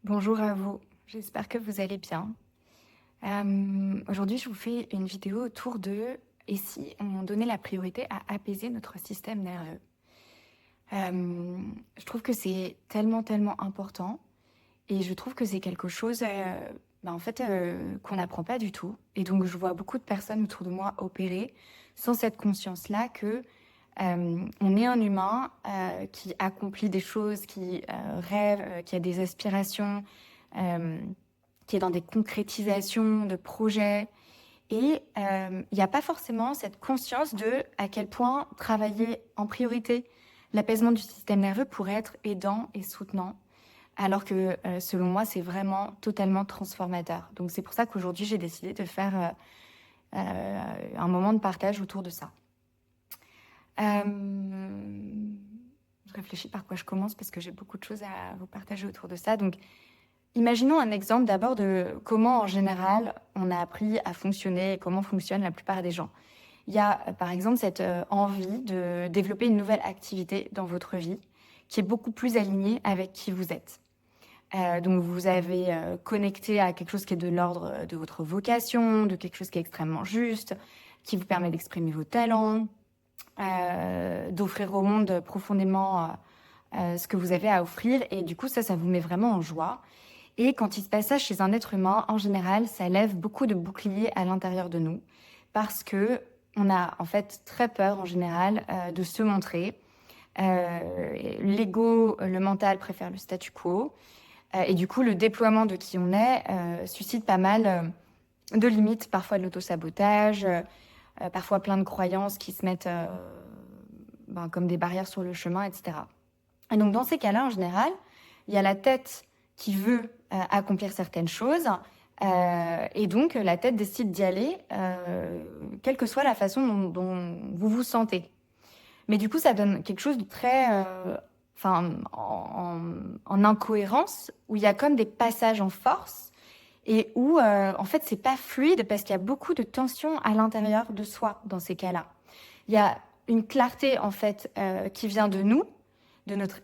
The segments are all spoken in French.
Bonjour à vous, j'espère que vous allez bien. Aujourd'hui, je vous fais une vidéo autour de et si on donnait la priorité à apaiser notre système nerveux. Je trouve que c'est tellement, tellement important et je trouve que c'est quelque chose, qu'on n'apprend pas du tout. Et donc, je vois beaucoup de personnes autour de moi opérer sans cette conscience-là que on est un humain qui accomplit des choses, qui rêve, qui a des aspirations, euh, qui est dans des concrétisations de projets. Et il n'y a pas forcément cette conscience de à quel point travailler en priorité l'apaisement du système nerveux pourrait être aidant et soutenant, alors que selon moi, c'est vraiment totalement transformateur. Donc c'est pour ça qu'aujourd'hui, j'ai décidé de faire un moment de partage autour de ça. Je réfléchis par quoi je commence parce que j'ai beaucoup de choses à vous partager autour de ça. Donc, imaginons un exemple d'abord de comment, en général, on a appris à fonctionner et comment fonctionnent la plupart des gens. Il y a, par exemple, cette envie de développer une nouvelle activité dans votre vie qui est beaucoup plus alignée avec qui vous êtes. Donc, vous avez connecté à quelque chose qui est de l'ordre de votre vocation, de quelque chose qui est extrêmement juste, qui vous permet d'exprimer vos talents, d'offrir au monde profondément ce que vous avez à offrir. Et du coup, ça vous met vraiment en joie. Et quand il se passe ça chez un être humain, en général, ça lève beaucoup de boucliers à l'intérieur de nous. Parce que on a en fait très peur en général de se montrer. L'ego, le mental préfère le statu quo. Et du coup, le déploiement de qui on est suscite pas mal de limites, parfois de l'autosabotage, parfois plein de croyances qui se mettent comme des barrières sur le chemin, etc. Et donc, dans ces cas-là, en général, il y a la tête qui veut accomplir certaines choses, et donc la tête décide d'y aller, quelle que soit la façon dont vous vous sentez. Mais du coup, ça donne quelque chose de très, en incohérence, où il y a comme des passages en force, et où, en fait, c'est pas fluide parce qu'il y a beaucoup de tension à l'intérieur de soi dans ces cas-là. Il y a une clarté, en fait, qui vient de nous, de notre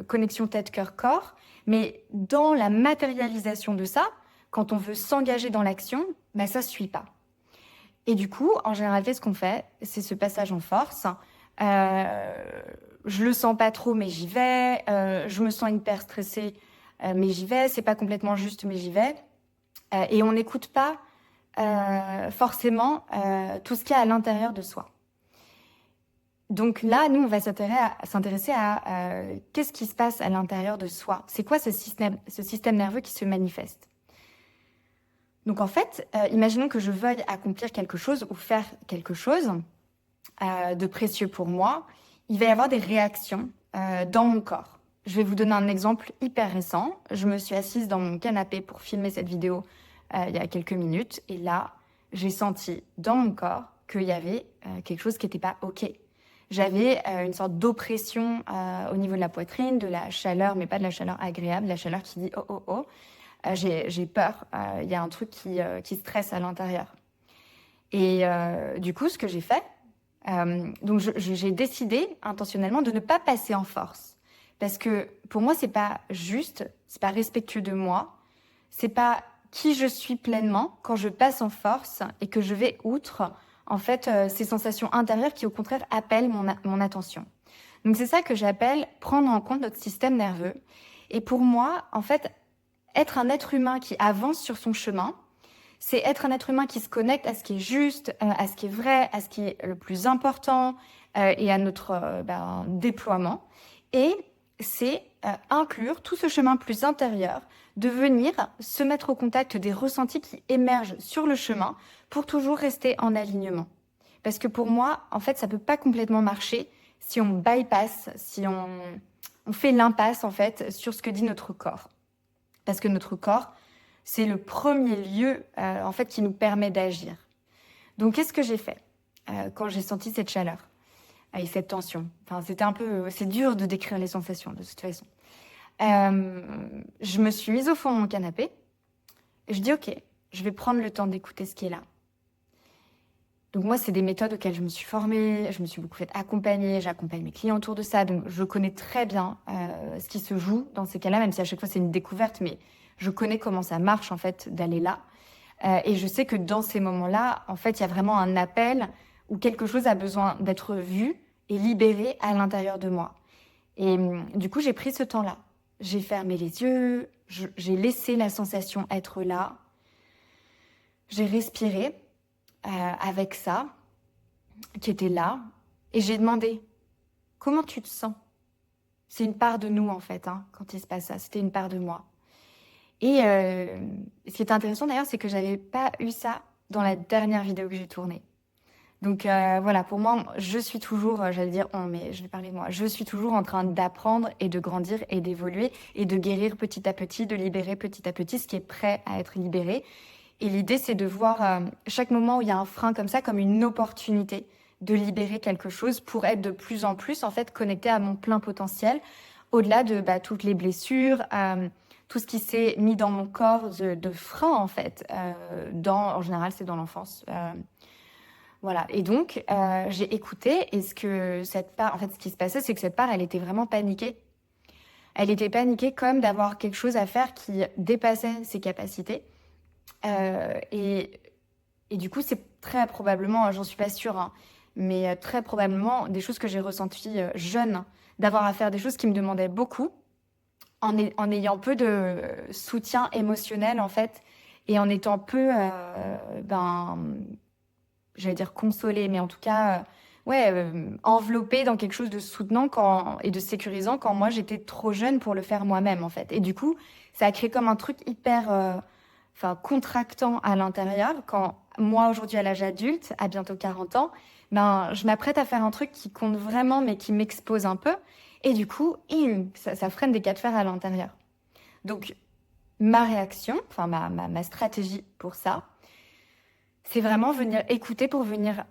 connexion tête-cœur-corps, mais dans la matérialisation de ça, quand on veut s'engager dans l'action, ben ça ne suit pas. Et du coup, en général, ce qu'on fait, c'est ce passage en force. Je le sens pas trop, mais j'y vais. Je me sens hyper stressée, mais j'y vais. C'est pas complètement juste, mais j'y vais. Et on n'écoute pas forcément tout ce qu'il y a à l'intérieur de soi. Donc là, nous, on va s'intéresser à qu'est-ce qui se passe à l'intérieur de soi. C'est quoi ce système nerveux qui se manifeste? Donc en fait, imaginons que je veuille accomplir quelque chose ou faire quelque chose de précieux pour moi. Il va y avoir des réactions dans mon corps. Je vais vous donner un exemple hyper récent. Je me suis assise dans mon canapé pour filmer cette vidéo il y a quelques minutes. Et là, j'ai senti dans mon corps qu'il y avait quelque chose qui n'était pas OK. J'avais une sorte d'oppression au niveau de la poitrine, de la chaleur, mais pas de la chaleur agréable, de la chaleur qui dit « oh, oh, oh ». J'ai peur, il y a un truc qui stresse à l'intérieur. Et du coup, ce que j'ai fait, donc j'ai décidé intentionnellement de ne pas passer en force. Parce que pour moi, c'est pas juste, c'est pas respectueux de moi, c'est pas qui je suis pleinement quand je passe en force et que je vais outre, en fait, ces sensations intérieures qui, au contraire, appellent mon attention. Donc c'est ça que j'appelle prendre en compte notre système nerveux. Et pour moi, en fait, être un être humain qui avance sur son chemin, c'est être un être humain qui se connecte à ce qui est juste, à ce qui est vrai, à ce qui est le plus important et à notre déploiement. Et c'est inclure tout ce chemin plus intérieur, de venir se mettre au contact des ressentis qui émergent sur le chemin pour toujours rester en alignement. Parce que pour moi, en fait, ça ne peut pas complètement marcher si on bypass, si on fait l'impasse en fait sur ce que dit notre corps. Parce que notre corps, c'est le premier lieu en fait qui nous permet d'agir. Donc qu'est-ce que j'ai fait quand j'ai senti cette chaleur et cette tension? Enfin, c'est dur de décrire les sensations de toute façon. Je me suis mise au fond de mon canapé et je dis ok, je vais prendre le temps d'écouter ce qui est là. Donc moi, c'est des méthodes auxquelles je me suis formée, je me suis beaucoup fait accompagner, j'accompagne mes clients autour de ça, donc je connais très bien ce qui se joue dans ces cas-là, même si à chaque fois c'est une découverte, mais je connais comment ça marche en fait d'aller là. Et je sais que dans ces moments-là, en fait, il y a vraiment un appel où quelque chose a besoin d'être vu et libéré à l'intérieur de moi. Et du coup, j'ai pris ce temps-là. J'ai fermé les yeux, j'ai laissé la sensation être là, j'ai respiré avec ça, qui était là, et j'ai demandé, comment tu te sens? C'est une part de nous, en fait, hein, quand il se passe ça. C'était une part de moi. Et ce qui est intéressant, d'ailleurs, c'est que j'avais pas eu ça dans la dernière vidéo que j'ai tournée. Donc voilà, pour moi, je suis toujours, j'allais dire on, mais je vais parler de moi, je suis toujours en train d'apprendre et de grandir et d'évoluer et de guérir petit à petit, de libérer petit à petit ce qui est prêt à être libéré. Et l'idée, c'est de voir chaque moment où il y a un frein comme ça, comme une opportunité de libérer quelque chose pour être de plus en plus, en fait, connecté à mon plein potentiel, au-delà de toutes les blessures, tout ce qui s'est mis dans mon corps de frein, en fait. En général, c'est dans l'enfance. Voilà. Et donc, j'ai écouté, et cette part, en fait, ce qui se passait, c'est que cette part, elle était vraiment paniquée. Elle était paniquée comme d'avoir quelque chose à faire qui dépassait ses capacités. Et du coup, c'est très probablement, j'en suis pas sûre, hein, mais très probablement des choses que j'ai ressenties jeune, d'avoir à faire des choses qui me demandaient beaucoup, en ayant peu de soutien émotionnel, en fait, et en étant peu, j'allais dire consolée, mais en tout cas, enveloppée dans quelque chose de soutenant et de sécurisant quand moi, j'étais trop jeune pour le faire moi-même, en fait. Et du coup, ça a créé comme un truc hyper contractant à l'intérieur quand moi aujourd'hui à l'âge adulte, à bientôt 40 ans, je m'apprête à faire un truc qui compte vraiment mais qui m'expose un peu et du coup ça freine des cas de fer à l'intérieur. Donc ma réaction, enfin ma stratégie pour ça, c'est vraiment venir écouter pour venir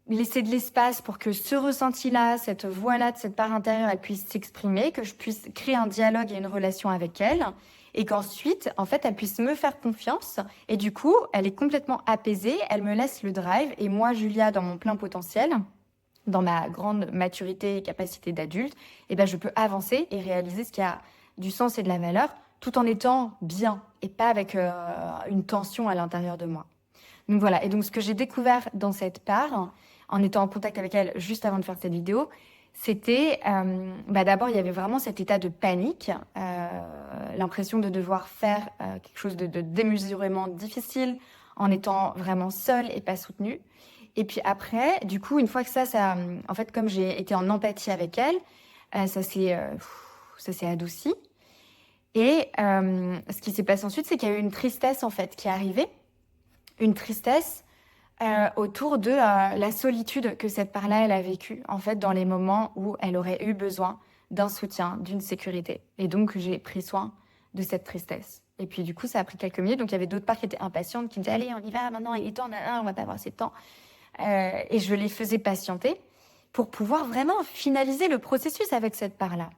laisser de l'espace pour que ce ressenti-là, cette voix-là de cette part intérieure, elle puisse s'exprimer, que je puisse créer un dialogue et une relation avec elle, et qu'ensuite, en fait, elle puisse me faire confiance. Et du coup, elle est complètement apaisée, elle me laisse le drive, et moi, Julia, dans mon plein potentiel, dans ma grande maturité et capacité d'adulte, je peux avancer et réaliser ce qui a du sens et de la valeur, tout en étant bien, et pas avec une tension à l'intérieur de moi. Donc voilà, et donc ce que j'ai découvert dans cette part, en étant en contact avec elle juste avant de faire cette vidéo, c'était d'abord il y avait vraiment cet état de panique, l'impression de devoir faire quelque chose de démesurément difficile en étant vraiment seule et pas soutenue. Et puis après, du coup, une fois que ça en fait, comme j'ai été en empathie avec elle, ça s'est adouci. Et ce qui s'est passé ensuite, c'est qu'il y a eu une tristesse en fait qui est arrivée. Une tristesse autour de la solitude que cette part-là, elle a vécue, en fait, dans les moments où elle aurait eu besoin d'un soutien, d'une sécurité. Et donc, j'ai pris soin de cette tristesse. Et puis, du coup, ça a pris quelques minutes. Donc, il y avait d'autres parts qui étaient impatientes, qui me disaient, allez, on y va, maintenant, il est temps, on va pas avoir assez de temps. Et je les faisais patienter pour pouvoir vraiment finaliser le processus avec cette part-là.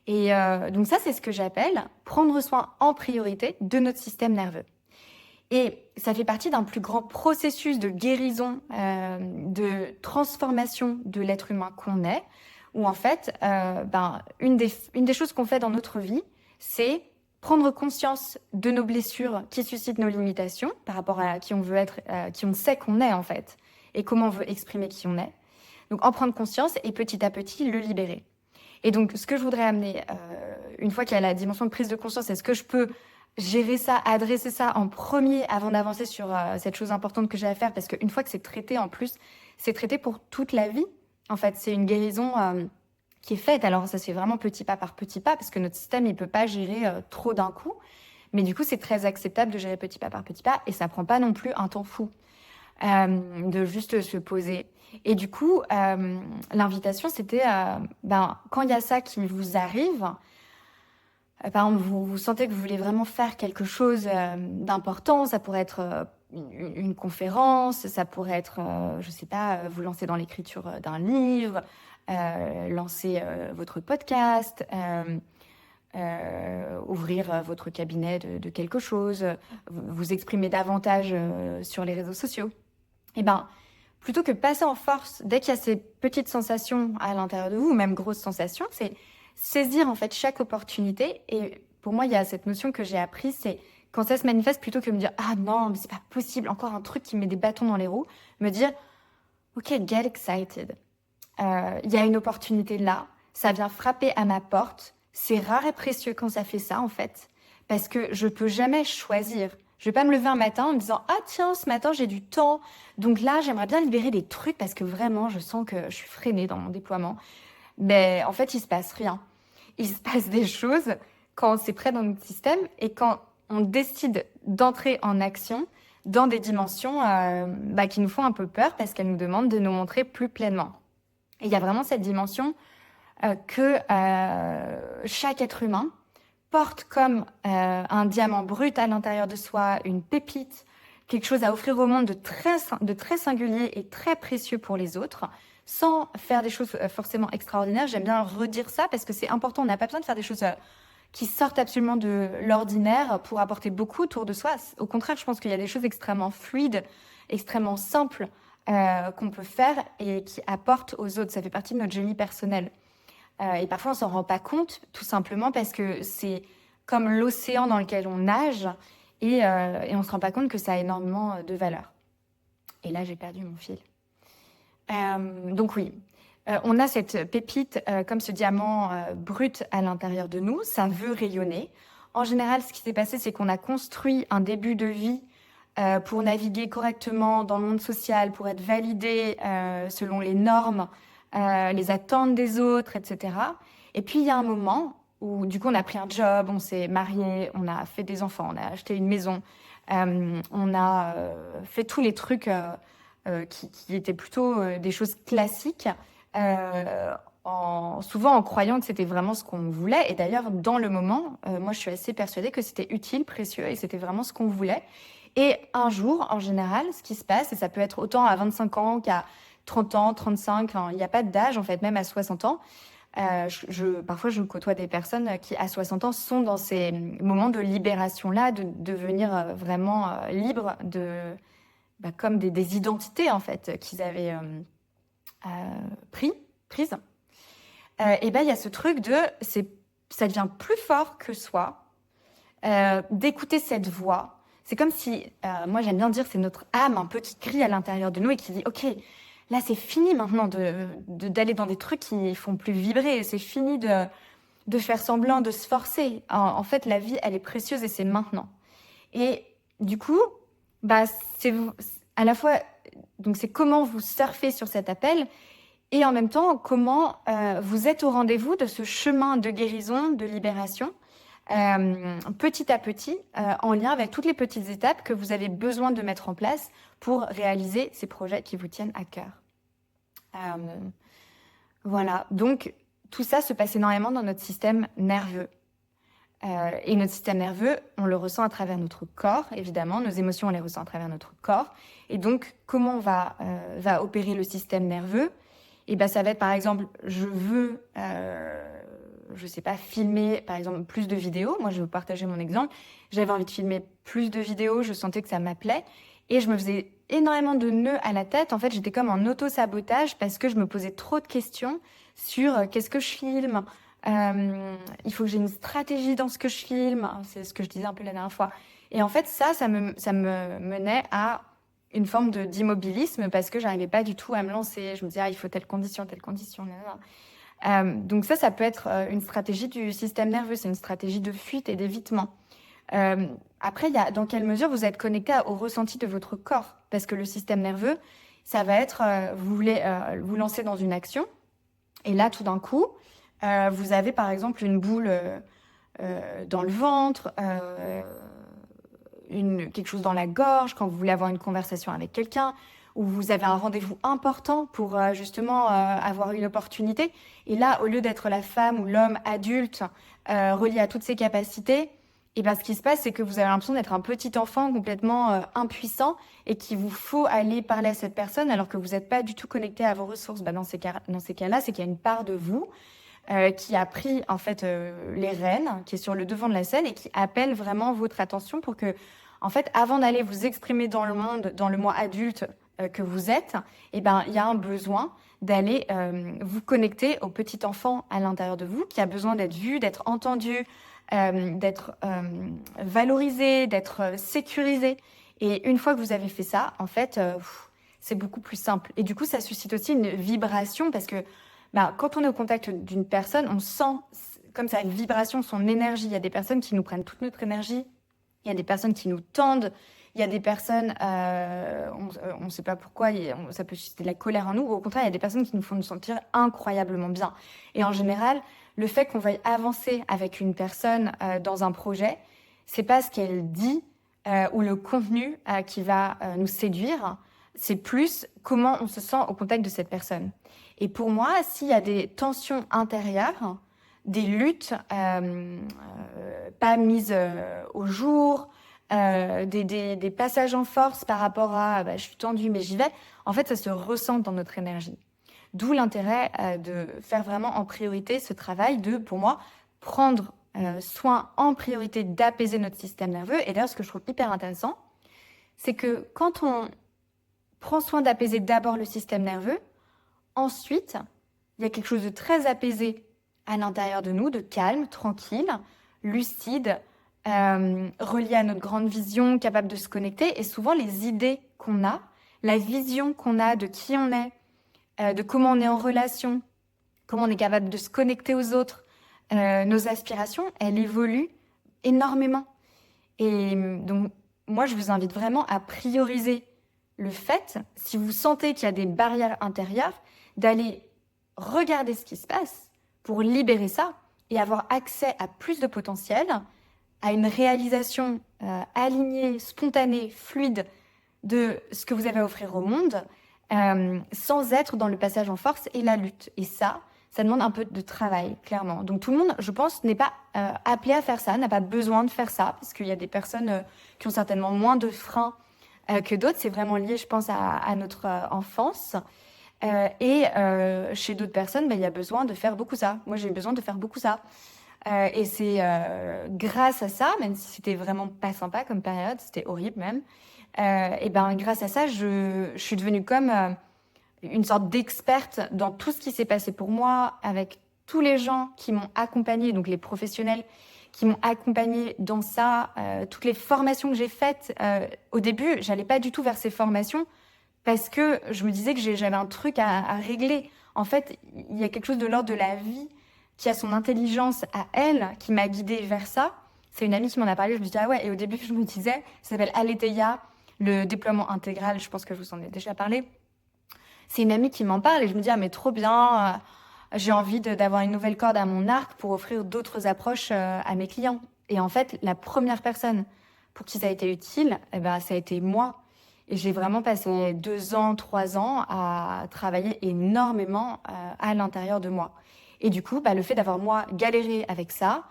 Et donc ça, c'est ce que j'appelle prendre soin en priorité de notre système nerveux. Et ça fait partie d'un plus grand processus de guérison, de transformation de l'être humain qu'on est, où en fait, une des choses qu'on fait dans notre vie, c'est prendre conscience de nos blessures qui suscitent nos limitations par rapport à qui on veut être, qui on sait qu'on est en fait, et comment on veut exprimer qui on est. Donc en prendre conscience et petit à petit le libérer. Et donc ce que je voudrais amener, une fois qu'il y a la dimension de prise de conscience, est-ce que je peux gérer ça, adresser ça en premier avant d'avancer sur cette chose importante que j'ai à faire, parce qu'une fois que c'est traité, en plus, c'est traité pour toute la vie. En fait, c'est une guérison qui est faite. Alors, ça se fait vraiment petit pas par petit pas, parce que notre système, il peut pas gérer trop d'un coup. Mais du coup, c'est très acceptable de gérer petit pas par petit pas, et ça prend pas non plus un temps fou de juste se poser. Et du coup, l'invitation, c'était, quand il y a ça qui vous arrive, par exemple, vous sentez que vous voulez vraiment faire quelque chose d'important, ça pourrait être une conférence, ça pourrait être, je sais pas, vous lancer dans l'écriture d'un livre, lancer votre podcast, ouvrir votre cabinet de quelque chose, vous exprimer davantage sur les réseaux sociaux. Et ben, plutôt que passer en force dès qu'il y a ces petites sensations à l'intérieur de vous, ou même grosses sensations, c'est saisir en fait chaque opportunité. Et pour moi, il y a cette notion que j'ai apprise, c'est quand ça se manifeste, plutôt que de me dire ah non, mais c'est pas possible, encore un truc qui me met des bâtons dans les roues, me dire ok, get excited. Il y a une opportunité là, ça vient frapper à ma porte. C'est rare et précieux quand ça fait ça en fait, parce que je peux jamais choisir. Je vais pas me lever un matin en me disant ah tiens, ce matin j'ai du temps, donc là j'aimerais bien libérer des trucs parce que vraiment je sens que je suis freinée dans mon déploiement. Mais en fait il se passe rien. Il se passe des choses quand c'est prêt dans notre système et quand on décide d'entrer en action dans des dimensions qui nous font un peu peur parce qu'elles nous demandent de nous montrer plus pleinement. Et il y a vraiment cette dimension que chaque être humain porte comme un diamant brut à l'intérieur de soi, une pépite, quelque chose à offrir au monde de très singulier et très précieux pour les autres, sans faire des choses forcément extraordinaires. J'aime bien redire ça parce que c'est important, on n'a pas besoin de faire des choses qui sortent absolument de l'ordinaire pour apporter beaucoup autour de soi. Au contraire, je pense qu'il y a des choses extrêmement fluides, extrêmement simples qu'on peut faire et qui apportent aux autres. Ça fait partie de notre génie personnel. Et parfois, on s'en rend pas compte, tout simplement parce que c'est comme l'océan dans lequel on nage et on se rend pas compte que ça a énormément de valeur. Et là, j'ai perdu mon fil. Donc oui, on a cette pépite comme ce diamant brut à l'intérieur de nous. Ça veut rayonner. En général, ce qui s'est passé, c'est qu'on a construit un début de vie pour naviguer correctement dans le monde social, pour être validé selon les normes, les attentes des autres, etc. Et puis, il y a un moment où, du coup, on a pris un job, on s'est marié, on a fait des enfants, on a acheté une maison, on a fait tous les trucs qui étaient plutôt des choses classiques, souvent en croyant que c'était vraiment ce qu'on voulait. Et d'ailleurs, dans le moment, moi, je suis assez persuadée que c'était utile, précieux, et c'était vraiment ce qu'on voulait. Et un jour, en général, ce qui se passe, et ça peut être autant à 25 ans qu'à 30 ans, 35, il n'y a pas d'âge, en fait, même à 60 ans. Parfois, je côtoie des personnes qui, à 60 ans, sont dans ces moments de libération-là, de devenir vraiment libres comme des identités, en fait, qu'ils avaient prises. Et il y a ce truc ça devient plus fort que soi, d'écouter cette voix. C'est comme si, moi j'aime bien dire, c'est notre âme un peu qui crie à l'intérieur de nous et qui dit, ok, là c'est fini maintenant d'aller dans des trucs qui font plus vibrer, c'est fini de faire semblant, de se forcer. En fait, la vie, elle est précieuse et c'est maintenant. Et du coup, c'est à la fois, donc c'est comment vous surfez sur cet appel et en même temps, comment vous êtes au rendez-vous de ce chemin de guérison, de libération, petit à petit, en lien avec toutes les petites étapes que vous avez besoin de mettre en place pour réaliser ces projets qui vous tiennent à cœur. Voilà, donc tout ça se passe énormément dans notre système nerveux. Et notre système nerveux, on le ressent à travers notre corps, évidemment, nos émotions, on les ressent à travers notre corps. Et donc, comment va opérer le système nerveux ? Et ça va être, par exemple, je veux... je sais pas, filmer, par exemple, plus de vidéos. Moi, je vais vous partager mon exemple. J'avais envie de filmer plus de vidéos, je sentais que ça m'appelait. Et je me faisais énormément de nœuds à la tête. En fait, j'étais comme en auto-sabotage parce que je me posais trop de questions sur qu'est-ce que je filme. Il faut que j'ai une stratégie dans ce que je filme. C'est ce que je disais un peu la dernière fois. Et en fait, ça me menait à une forme d'immobilisme parce que j'arrivais pas du tout à me lancer. Je me disais, il faut telle condition, telle condition. Donc ça peut être une stratégie du système nerveux, c'est une stratégie de fuite et d'évitement. Après, il y a dans quelle mesure vous êtes connecté au ressenti de votre corps, parce que le système nerveux, ça va être, vous voulez vous lancer dans une action, et là, tout d'un coup, vous avez par exemple une boule dans le ventre, quelque chose dans la gorge, quand vous voulez avoir une conversation avec quelqu'un, où vous avez un rendez-vous important pour justement avoir une opportunité. Et là, au lieu d'être la femme ou l'homme adulte relié à toutes ses capacités, et ce qui se passe, c'est que vous avez l'impression d'être un petit enfant complètement impuissant et qu'il vous faut aller parler à cette personne alors que vous n'êtes pas du tout connecté à vos ressources. Dans ces cas-là, c'est qu'il y a une part de vous qui a pris en fait les rênes, qui est sur le devant de la scène et qui appelle vraiment votre attention pour que, en fait, avant d'aller vous exprimer dans le monde, dans le moi adulte, que vous êtes, eh ben, il y a un besoin d'aller vous connecter au petit enfant à l'intérieur de vous qui a besoin d'être vu, d'être entendu, d'être valorisé, d'être sécurisé. Et une fois que vous avez fait ça, en fait, c'est beaucoup plus simple. Et du coup, ça suscite aussi une vibration parce que quand on est au contact d'une personne, on sent comme ça une vibration, son énergie. Il y a des personnes qui nous prennent toute notre énergie. Il y a des personnes qui nous tendent. Il y a des personnes, on ne sait pas pourquoi, ça peut susciter de la colère en nous. Ou au contraire, il y a des personnes qui nous font nous sentir incroyablement bien. Et en général, le fait qu'on veuille avancer avec une personne dans un projet, c'est pas ce qu'elle dit ou le contenu qui va nous séduire. C'est plus comment on se sent au contact de cette personne. Et pour moi, s'il y a des tensions intérieures, des luttes pas mises au jour, des passages en force par rapport à je suis tendue mais j'y vais, en fait ça se ressent dans notre énergie. D'où l'intérêt de faire vraiment en priorité ce travail de, pour moi, prendre soin en priorité d'apaiser notre système nerveux. Et d'ailleurs, ce que je trouve hyper intéressant, c'est que quand on prend soin d'apaiser d'abord le système nerveux, ensuite, il y a quelque chose de très apaisé à l'intérieur de nous, de calme, tranquille, lucide, relié à notre grande vision, capable de se connecter. Et souvent, les idées qu'on a, la vision qu'on a de qui on est, de comment on est en relation, comment on est capable de se connecter aux autres, nos aspirations, elles évoluent énormément. Et donc, moi, je vous invite vraiment à prioriser le fait, si vous sentez qu'il y a des barrières intérieures, d'aller regarder ce qui se passe pour libérer ça et avoir accès à plus de potentiel, à une réalisation alignée, spontanée, fluide de ce que vous avez à offrir au monde, sans être dans le passage en force et la lutte. Et ça demande un peu de travail, clairement. Donc tout le monde, je pense, n'est pas appelé à faire ça, n'a pas besoin de faire ça, parce qu'il y a des personnes qui ont certainement moins de freins que d'autres. C'est vraiment lié, je pense, à notre enfance. Et chez d'autres personnes, il y a besoin de faire beaucoup ça. Moi, j'ai besoin de faire beaucoup ça. Et c'est grâce à ça, même si c'était vraiment pas sympa comme période, c'était horrible même, et grâce à ça, je suis devenue comme une sorte d'experte dans tout ce qui s'est passé pour moi, avec tous les gens qui m'ont accompagnée, donc les professionnels qui m'ont accompagnée dans ça, toutes les formations que j'ai faites. Au début, j'allais pas du tout vers ces formations parce que je me disais que j'avais un truc à régler. En fait, il y a quelque chose de l'ordre de la vie qui a son intelligence à elle, qui m'a guidée vers ça. C'est une amie qui m'en a parlé, je me suis dit, ah ouais, et au début, je me disais, ça s'appelle Aletheia, le déploiement intégral, je pense que je vous en ai déjà parlé. C'est une amie qui m'en parle et je me dis, ah mais trop bien, j'ai envie d'avoir une nouvelle corde à mon arc pour offrir d'autres approches à mes clients. Et en fait, la première personne pour qui ça a été utile, ça a été moi. Et j'ai vraiment passé 2 ans, 3 ans à travailler énormément à l'intérieur de moi. Et du coup, le fait d'avoir, moi, galéré avec ça,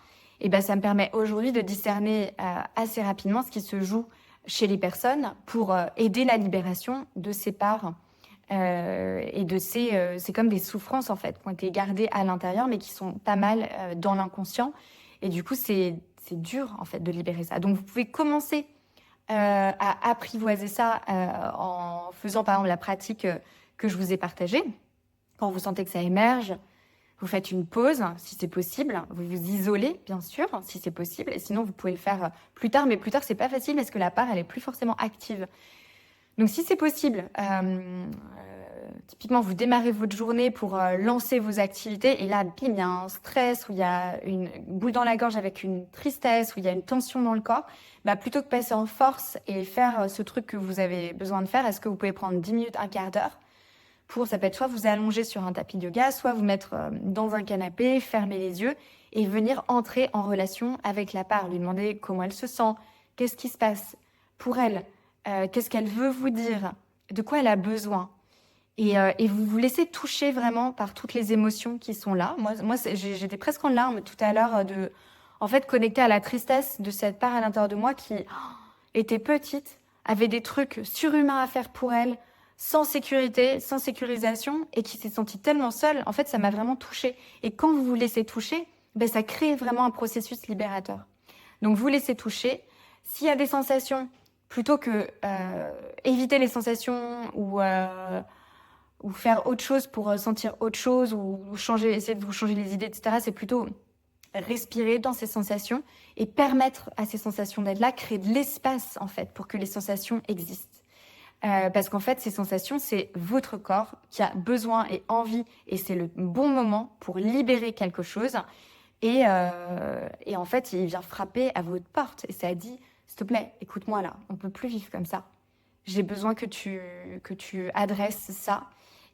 ça me permet aujourd'hui de discerner assez rapidement ce qui se joue chez les personnes pour aider la libération de ces parts et de ces... c'est comme des souffrances, en fait, qui ont été gardées à l'intérieur, mais qui sont pas mal dans l'inconscient. Et du coup, c'est dur, en fait, de libérer ça. Donc, vous pouvez commencer à apprivoiser ça en faisant, par exemple, la pratique que je vous ai partagée. Quand vous sentez que ça émerge, vous faites une pause, si c'est possible. Vous vous isolez, bien sûr, si c'est possible. Et sinon, vous pouvez le faire plus tard. Mais plus tard, c'est pas facile parce que la part, elle est plus forcément active. Donc, si c'est possible, typiquement, vous démarrez votre journée pour lancer vos activités. Et là, bim, il y a un stress, ou il y a une boule dans la gorge avec une tristesse, ou il y a une tension dans le corps. Plutôt que passer en force et faire ce truc que vous avez besoin de faire, est-ce que vous pouvez prendre 10 minutes, un quart d'heure ça peut être soit vous allonger sur un tapis de yoga, soit vous mettre dans un canapé, fermer les yeux et venir entrer en relation avec la part, lui demander comment elle se sent, qu'est-ce qui se passe pour elle, qu'est-ce qu'elle veut vous dire, de quoi elle a besoin. Et vous vous laissez toucher vraiment par toutes les émotions qui sont là. Moi j'étais presque en larmes tout à l'heure en fait, connectée à la tristesse de cette part à l'intérieur de moi qui était petite, avait des trucs surhumains à faire pour elle, sans sécurité, sans sécurisation, et qui s'est sentie tellement seule. En fait, ça m'a vraiment touchée. Et quand vous vous laissez toucher, ça crée vraiment un processus libérateur. Donc, vous laissez toucher. S'il y a des sensations plutôt que éviter les sensations ou faire autre chose pour sentir autre chose ou essayer de vous changer les idées, etc. C'est plutôt respirer dans ces sensations et permettre à ces sensations d'être là, créer de l'espace en fait pour que les sensations existent. Parce qu'en fait, ces sensations, c'est votre corps qui a besoin et envie, et c'est le bon moment pour libérer quelque chose. Et en fait, il vient frapper à votre porte et ça dit, s'il te plaît, écoute-moi là, on peut plus vivre comme ça. J'ai besoin que tu adresses ça.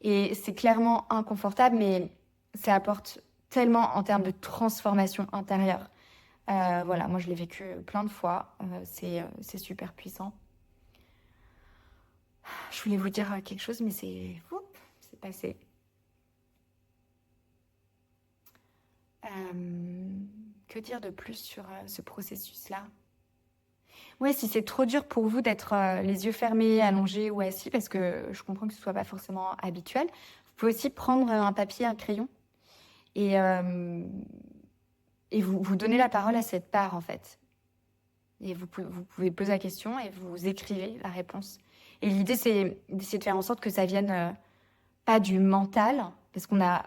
Et c'est clairement inconfortable, mais ça apporte tellement en termes de transformation intérieure. Voilà, moi je l'ai vécu plein de fois. C'est super puissant. Je voulais vous dire quelque chose, mais c'est passé. Que dire de plus sur ce processus-là? Ouais, si c'est trop dur pour vous d'être les yeux fermés, allongés ou assis, parce que je comprends que ce soit pas forcément habituel, vous pouvez aussi prendre un papier, un crayon et, vous donnez la parole à cette part, en fait. Et vous pouvez poser la question et vous écrivez la réponse. Et l'idée, c'est d'essayer de faire en sorte que ça vienne pas du mental, parce qu'on a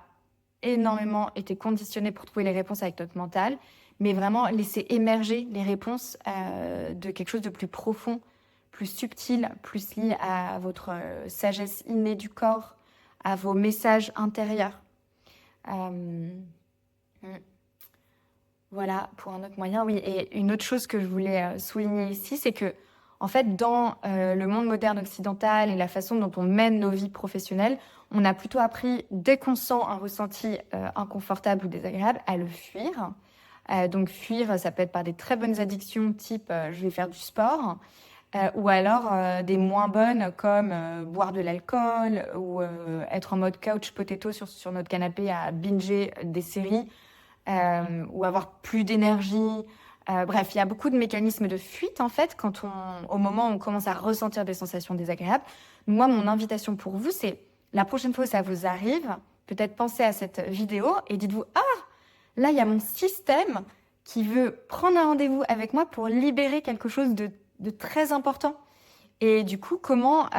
énormément été conditionné pour trouver les réponses avec notre mental, mais vraiment laisser émerger les réponses de quelque chose de plus profond, plus subtil, plus lié à votre sagesse innée du corps, à vos messages intérieurs. Voilà, pour un autre moyen, oui. Et une autre chose que je voulais souligner ici, c'est que, en fait, dans le monde moderne occidental et la façon dont on mène nos vies professionnelles, on a plutôt appris, dès qu'on sent un ressenti inconfortable ou désagréable, à le fuir. Donc fuir, ça peut être par des très bonnes addictions, type je vais faire du sport, ou alors des moins bonnes comme boire de l'alcool ou être en mode couch potato sur notre canapé à binger des séries, ou avoir plus d'énergie. Bref, il y a beaucoup de mécanismes de fuite en fait au moment où on commence à ressentir des sensations désagréables. Moi, mon invitation pour vous, c'est la prochaine fois que ça vous arrive, peut-être pensez à cette vidéo et dites-vous, ah, là, il y a mon système qui veut prendre un rendez-vous avec moi pour libérer quelque chose de très important. Et du coup, comment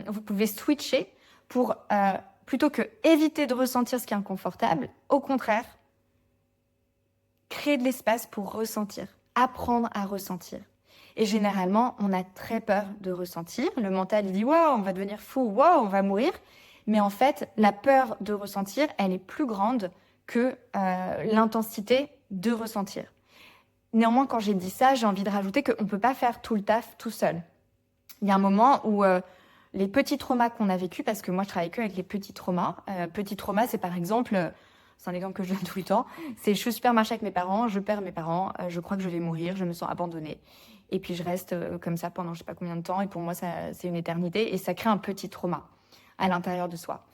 vous pouvez switcher pour, plutôt que éviter de ressentir ce qui est inconfortable, au contraire, créer de l'espace pour ressentir, apprendre à ressentir. Et généralement, on a très peur de ressentir. Le mental, il dit « Waouh, on va devenir fou, waouh, on va mourir ». Mais en fait, la peur de ressentir, elle est plus grande que l'intensité de ressentir. Néanmoins, quand j'ai dit ça, j'ai envie de rajouter qu'on ne peut pas faire tout le taf tout seul. Il y a un moment où les petits traumas qu'on a vécus, parce que moi je travaille que avec les petits traumas. Petits traumas, c'est par exemple, c'est un exemple que je donne tout le temps, c'est je suis au supermarché avec mes parents, je perds mes parents, je crois que je vais mourir, je me sens abandonnée. Et puis je reste comme ça pendant je sais pas combien de temps, et pour moi c'est une éternité, et ça crée un petit trauma à l'intérieur de soi.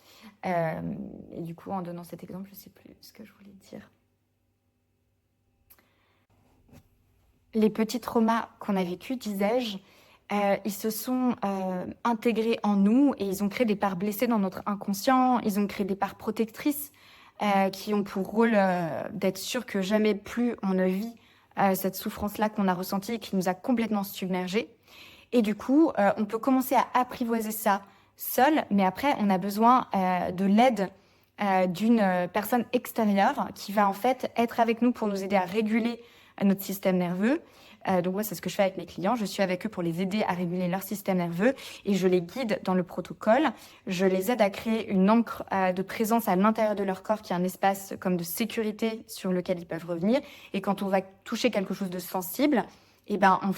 Et du coup, en donnant cet exemple, je sais plus ce que je voulais dire. Les petits traumas qu'on a vécus, disais-je, ils se sont intégrés en nous et ils ont créé des parts blessées dans notre inconscient, ils ont créé des parts protectrices qui ont pour rôle d'être sûr que jamais plus on ne vit cette souffrance-là qu'on a ressentie et qui nous a complètement submergés. Et du coup, on peut commencer à apprivoiser ça seul, mais après, on a besoin de l'aide d'une personne extérieure qui va en fait être avec nous pour nous aider à réguler notre système nerveux. Donc moi, c'est ce que je fais avec mes clients. Je suis avec eux pour les aider à réguler leur système nerveux et je les guide dans le protocole. Je les aide à créer une ancre de présence à l'intérieur de leur corps qui est un espace comme de sécurité sur lequel ils peuvent revenir. Et quand on va toucher quelque chose de sensible, eh ben, on peut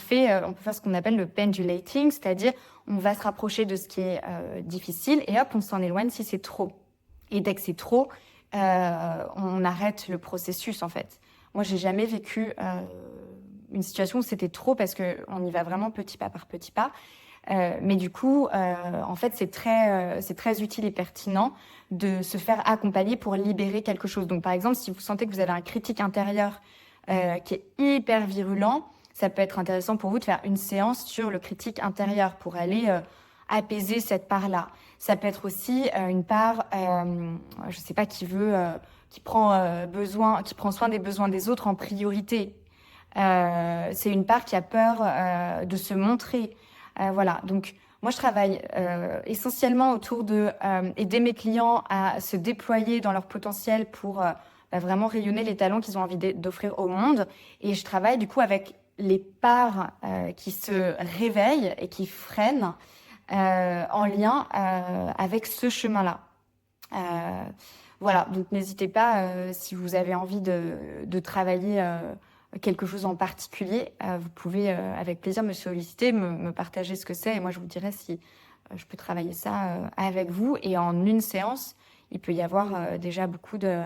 faire ce qu'on appelle le pendulating, c'est-à-dire on va se rapprocher de ce qui est difficile et hop, on s'en éloigne si c'est trop. Et dès que c'est trop, on arrête le processus en fait. Moi, j'ai jamais vécu une situation où c'était trop parce qu'on y va vraiment petit pas par petit pas. Mais du coup, en fait, c'est très utile et pertinent de se faire accompagner pour libérer quelque chose. Donc, par exemple, si vous sentez que vous avez un critique intérieur qui est hyper virulent, ça peut être intéressant pour vous de faire une séance sur le critique intérieur pour aller apaiser cette part-là. Ça peut être aussi une part, je sais pas, qui prend soin des besoins des autres en priorité. C'est une part qui a peur de se montrer. Voilà, donc moi je travaille essentiellement autour de aider mes clients à se déployer dans leur potentiel pour vraiment rayonner les talents qu'ils ont envie d'offrir au monde. Et je travaille du coup avec les parts qui se réveillent et qui freinent en lien avec ce chemin-là. Voilà, donc n'hésitez pas, si vous avez envie de travailler quelque chose en particulier, vous pouvez avec plaisir me solliciter, me partager ce que c'est, et moi je vous dirai si je peux travailler ça avec vous. Et en une séance, il peut y avoir déjà beaucoup de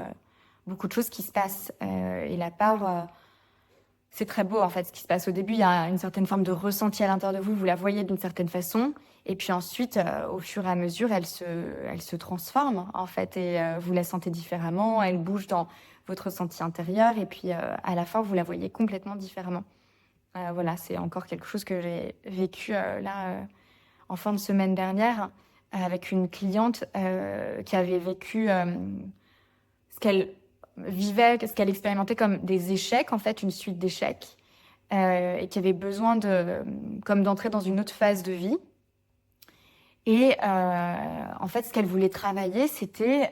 choses qui se passent. Et la part, c'est très beau en fait ce qui se passe au début. Il y a une certaine forme de ressenti à l'intérieur de vous, vous la voyez d'une certaine façon. Et puis ensuite, au fur et à mesure, elle se transforme en fait, et vous la sentez différemment, elle bouge dans votre ressenti intérieur, et puis à la fin, vous la voyez complètement différemment. Voilà, c'est encore quelque chose que j'ai vécu là en fin de semaine dernière avec une cliente qui avait vécu ce qu'elle vivait, ce qu'elle expérimentait comme des échecs, en fait, une suite d'échecs, et qui avait besoin comme d'entrer dans une autre phase de vie. Et en fait, ce qu'elle voulait travailler, c'était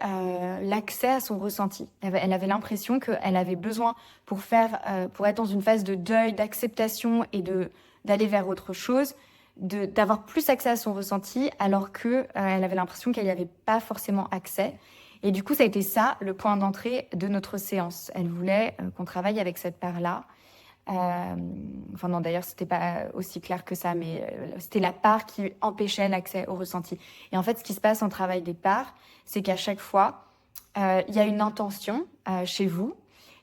l'accès à son ressenti. Elle avait l'impression qu'elle avait besoin pour être dans une phase de deuil, d'acceptation et d'aller vers autre chose, d'avoir plus accès à son ressenti, alors que elle avait l'impression qu'elle n'y avait pas forcément accès. Et du coup, ça a été ça le point d'entrée de notre séance. Elle voulait qu'on travaille avec cette part-là. Enfin non, d'ailleurs, c'était pas aussi clair que ça, mais c'était la part qui empêchait l'accès au ressenti. Et en fait, ce qui se passe en travail des parts, c'est qu'à chaque fois, il y a une intention chez vous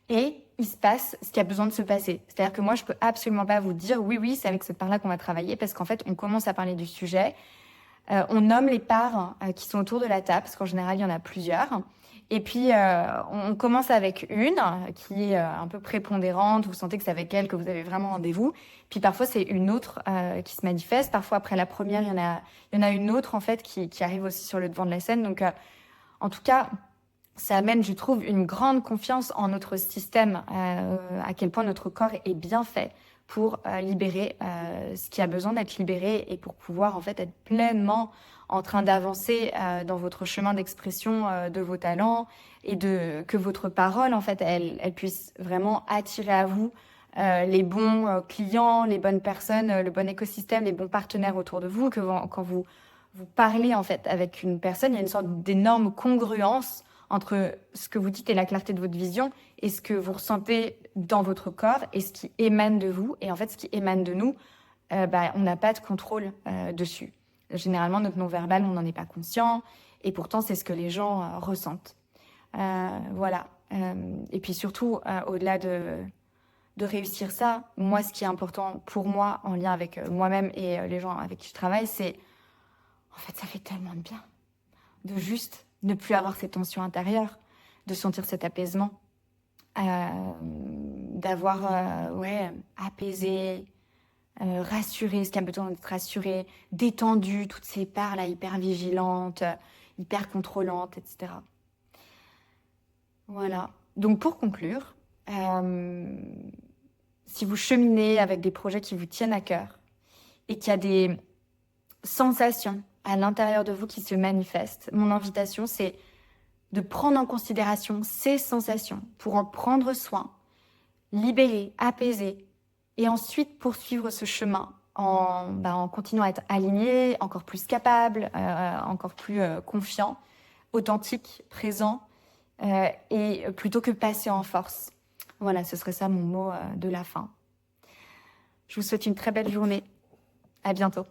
et il se passe ce qui a besoin de se passer. C'est-à-dire que moi, je peux absolument pas vous dire oui, c'est avec cette part-là qu'on va travailler, parce qu'en fait, on commence à parler du sujet. On nomme les parts qui sont autour de la table, parce qu'en général, il y en a plusieurs. Et puis, on commence avec une qui est un peu prépondérante. Vous sentez que c'est avec elle que vous avez vraiment rendez-vous. Puis parfois, c'est une autre qui se manifeste. Parfois, après la première, il y en a une autre, en fait, qui arrive aussi sur le devant de la scène. Donc, en tout cas, ça amène, je trouve, une grande confiance en notre système, à quel point notre corps est bien fait pour libérer ce qui a besoin d'être libéré, et pour pouvoir en fait être pleinement en train d'avancer dans votre chemin d'expression de vos talents, et que votre parole en fait elle puisse vraiment attirer à vous les bons clients, les bonnes personnes, le bon écosystème, les bons partenaires autour de vous, quand vous parlez en fait avec une personne, il y a une sorte d'énorme congruence entre ce que vous dites et la clarté de votre vision, et ce que vous ressentez dans votre corps, et ce qui émane de vous. Et en fait, ce qui émane de nous, on n'a pas de contrôle dessus. Généralement, notre non-verbal, on n'en est pas conscient, et pourtant, c'est ce que les gens ressentent. Voilà. Et puis surtout, au-delà de réussir ça, moi, ce qui est important pour moi, en lien avec moi-même et les gens avec qui je travaille, c'est, en fait, ça fait tellement de bien de juste ne plus avoir ces tensions intérieures, de sentir cet apaisement, d'avoir apaisé, rassuré ce qui a besoin d'être rassuré, détendu toutes ces parts là hyper vigilantes, hyper contrôlantes, etc. Voilà. Donc pour conclure, si vous cheminez avec des projets qui vous tiennent à cœur et qu'il y a des sensations à l'intérieur de vous qui se manifestent, mon invitation, c'est de prendre en considération ces sensations pour en prendre soin, libérer, apaiser, et ensuite poursuivre ce chemin en continuant à être aligné, encore plus capable, encore plus confiant, authentique, présent, et plutôt que passer en force. Voilà, ce serait ça mon mot de la fin. Je vous souhaite une très belle journée. À bientôt.